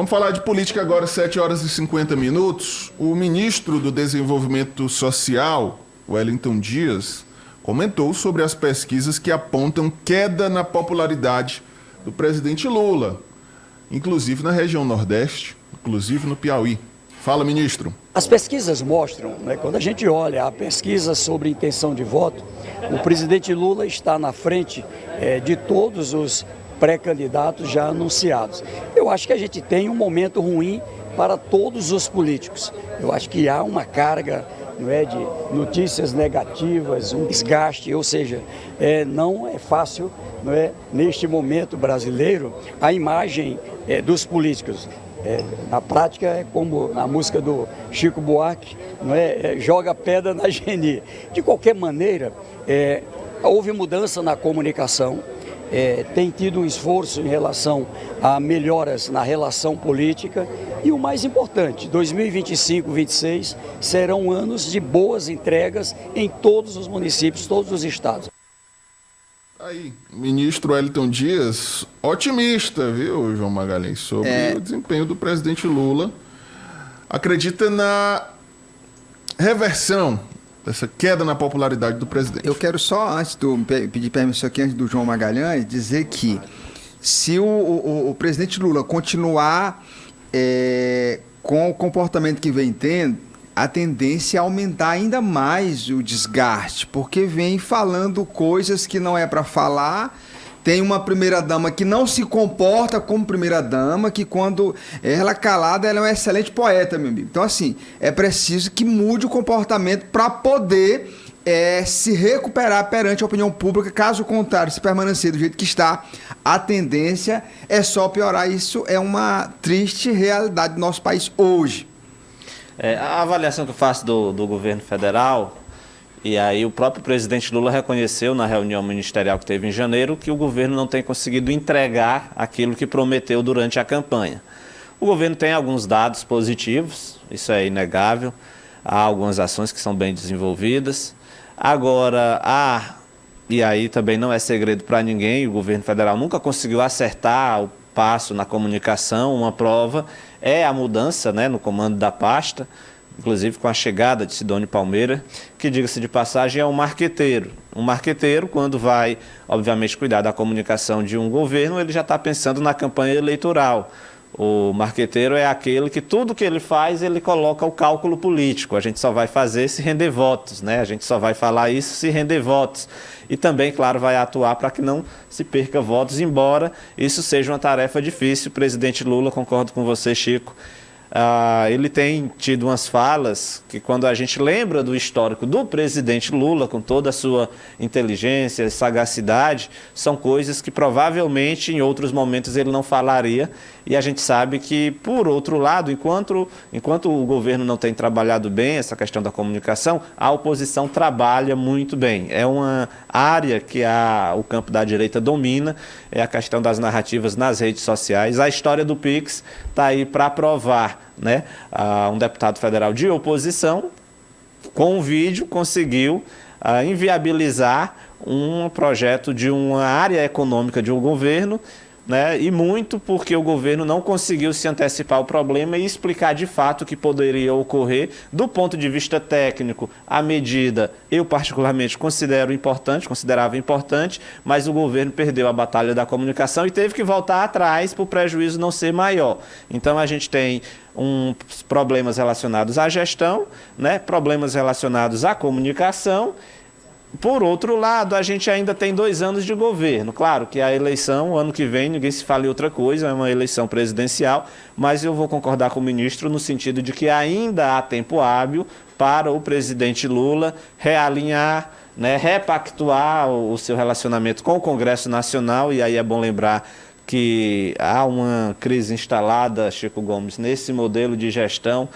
Vamos falar de política agora, 7 horas e 50 minutos. O ministro do Desenvolvimento Social, Wellington Dias, comentou sobre as pesquisas que apontam queda na popularidade do presidente Lula, inclusive na região Nordeste, inclusive no Piauí. Fala, ministro. As pesquisas mostram, quando a gente olha a pesquisa sobre intenção de voto, o presidente Lula está na frente de todos os pré-candidatos já anunciados. Eu acho que a gente tem um momento ruim para todos os políticos. Eu acho que há uma carga de notícias negativas, um desgaste, ou seja, não é fácil, neste momento brasileiro, a imagem dos políticos. Na prática é como na música do Chico Buarque, joga pedra na geni. De qualquer maneira, houve mudança na comunicação, tem tido um esforço em relação a melhoras na relação política e o mais importante, 2025 e 2026 serão anos de boas entregas em todos os municípios, todos os estados. Aí, ministro Wellington Dias, otimista, viu, João Magalhães, sobre o desempenho do presidente Lula. Acredita na reversão dessa queda na popularidade do presidente. Eu quero só, antes do pedir permissão aqui, antes do João Magalhães, dizer que se o presidente Lula continuar com o comportamento que vem tendo, a tendência é aumentar ainda mais o desgaste, porque vem falando coisas que não é para falar. Tem uma primeira-dama que não se comporta como primeira-dama, que quando ela é calada, ela é uma excelente poeta, meu amigo. Então, assim, é preciso que mude o comportamento para poder se recuperar perante a opinião pública. Caso contrário, se permanecer do jeito que está, a tendência é só piorar. Isso é uma triste realidade do nosso país hoje. A avaliação que eu faço do governo federal, e aí o próprio presidente Lula reconheceu na reunião ministerial que teve em janeiro que o governo não tem conseguido entregar aquilo que prometeu durante a campanha. O governo tem alguns dados positivos, isso é inegável, há algumas ações que são bem desenvolvidas. Agora, e aí também não é segredo para ninguém, o governo federal nunca conseguiu acertar o passo na comunicação. Uma prova é a mudança no comando da pasta, inclusive com a chegada de Sidônio Palmeira, que, diga-se de passagem, é um marqueteiro. Um marqueteiro, quando vai, obviamente, cuidar da comunicação de um governo, ele já está pensando na campanha eleitoral. O marqueteiro é aquele que tudo que ele faz, ele coloca o cálculo político. A gente só vai fazer se render votos, A gente só vai falar isso se render votos. E também, claro, vai atuar para que não se perca votos, embora isso seja uma tarefa difícil. O presidente Lula, concordo com você, Chico, ele tem tido umas falas que, quando a gente lembra do histórico do presidente Lula, com toda a sua inteligência e sagacidade, são coisas que provavelmente em outros momentos ele não falaria. E a gente sabe que, por outro lado, enquanto o governo não tem trabalhado bem essa questão da comunicação, a oposição trabalha muito bem. É uma área que o campo da direita domina, é a questão das narrativas nas redes sociais. A história do Pix está aí para provar, um deputado federal de oposição, com um vídeo, conseguiu inviabilizar um projeto de uma área econômica de um governo, e muito porque o governo não conseguiu se antecipar ao problema e explicar de fato o que poderia ocorrer. Do ponto de vista técnico, a medida eu particularmente considerava importante, mas o governo perdeu a batalha da comunicação e teve que voltar atrás para o prejuízo não ser maior. Então a gente tem problemas relacionados à gestão, problemas relacionados à comunicação. Por outro lado, a gente ainda tem 2 anos de governo. Claro que a eleição, o ano que vem, ninguém se fala em outra coisa, é uma eleição presidencial, mas eu vou concordar com o ministro no sentido de que ainda há tempo hábil para o presidente Lula realinhar, repactuar o seu relacionamento com o Congresso Nacional. E aí é bom lembrar que há uma crise instalada, Chico Gomes, nesse modelo de gestão,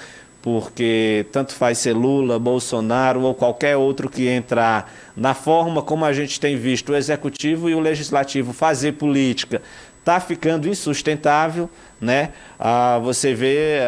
porque tanto faz ser Lula, Bolsonaro ou qualquer outro que entrar, na forma como a gente tem visto o Executivo e o Legislativo fazer política, está ficando insustentável, Você vê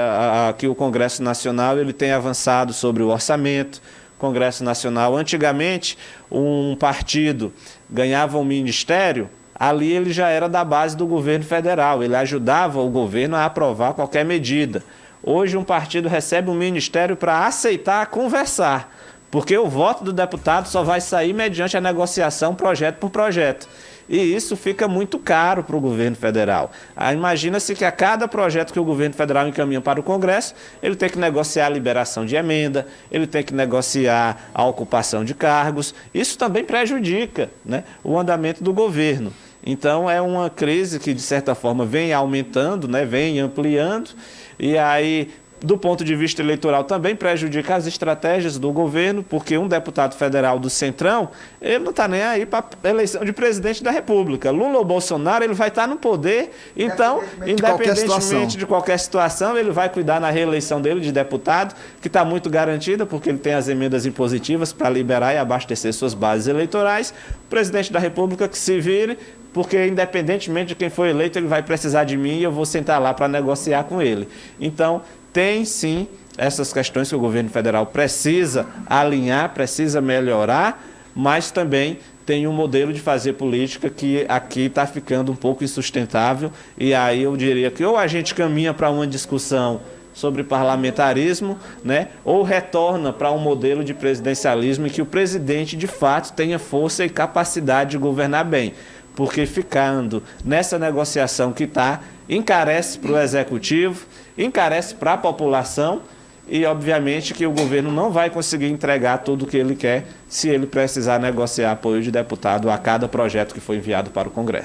que o Congresso Nacional ele tem avançado sobre o orçamento. Congresso Nacional, antigamente, um partido ganhava um ministério, ali ele já era da base do governo federal, ele ajudava o governo a aprovar qualquer medida. Hoje um partido recebe um ministério para aceitar conversar, porque o voto do deputado só vai sair mediante a negociação projeto por projeto. E isso fica muito caro para o governo federal. Imagina-se que a cada projeto que o governo federal encaminha para o Congresso, ele tem que negociar a liberação de emenda, ele tem que negociar a ocupação de cargos. Isso também prejudica, né, o andamento do governo. Então é uma crise que, de certa forma, vem aumentando, né, vem ampliando, e aí, do ponto de vista eleitoral, também prejudica as estratégias do governo, porque um deputado federal do Centrão, ele não está nem aí para a eleição de presidente da República. Lula ou Bolsonaro, ele vai estar no poder, então, independentemente de qualquer situação, ele vai cuidar na reeleição dele de deputado, que está muito garantida, porque ele tem as emendas impositivas para liberar e abastecer suas bases eleitorais. O presidente da República que se vire, porque independentemente de quem for eleito, ele vai precisar de mim e eu vou sentar lá para negociar com ele. Então, tem sim essas questões que o governo federal precisa alinhar, precisa melhorar, mas também tem um modelo de fazer política que aqui está ficando um pouco insustentável, e aí eu diria que ou a gente caminha para uma discussão sobre parlamentarismo, né, ou retorna para um modelo de presidencialismo em que o presidente de fato tenha força e capacidade de governar bem. Porque ficando nessa negociação que está, encarece para o executivo, encarece para a população e, obviamente, que o governo não vai conseguir entregar tudo o que ele quer se ele precisar negociar apoio de deputado a cada projeto que foi enviado para o Congresso.